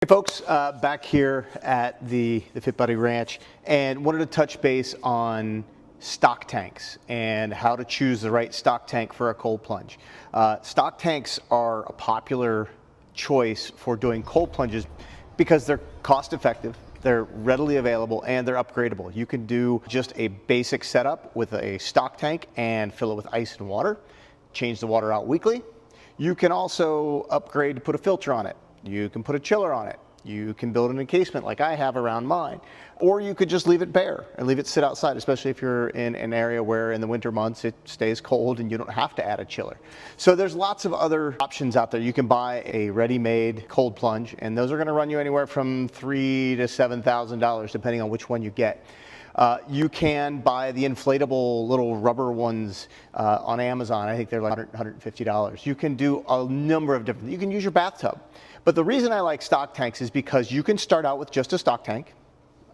Hey folks, back here at the Fit Buddy Ranch, and wanted to touch base on stock tanks and how to choose the right stock tank for a cold plunge. Stock tanks are a popular choice for doing cold plunges because they're cost effective, they're readily available, and they're upgradable. You can do just a basic setup with a stock tank and fill it with ice and water, change the water out weekly. You can also upgrade to put a filter on it. You can put a chiller on it. You can build an encasement like I have around mine. Or you could just leave it bare and leave it sit outside, especially if you're in an area where in the winter months it stays cold and you don't have to add a chiller. So there's lots of other options out there. You can buy a ready-made cold plunge, and those are going to run you anywhere from $3,000 to $7,000 depending on which one you get. You can buy the inflatable little rubber ones on Amazon. I think they're like $150. You can do a number of different, you can use your bathtub. But the reason I like stock tanks is because you can start out with just a stock tank.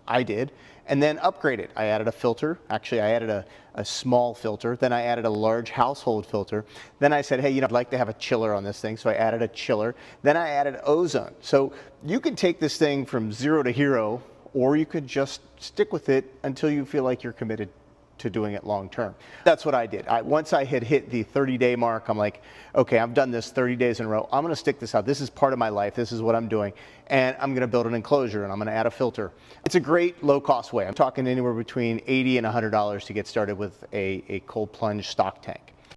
I did, and then upgrade it. I added a filter. Actually, I added a small filter. Then I added a large household filter. Then I said, hey, I'd like to have a chiller on this thing, so I added a chiller. Then I added ozone. So you can take this thing from zero to hero, or you could just stick with it until you feel like you're committed to doing it long term. That's what I did. Once I had hit the 30-day mark, I'm like, okay, I've done this 30 days in a row. I'm going to stick this out. This is part of my life. This is what I'm doing. And I'm going to build an enclosure, and I'm going to add a filter. It's a great low-cost way. I'm talking anywhere between $80 and $100 to get started with a cold plunge stock tank.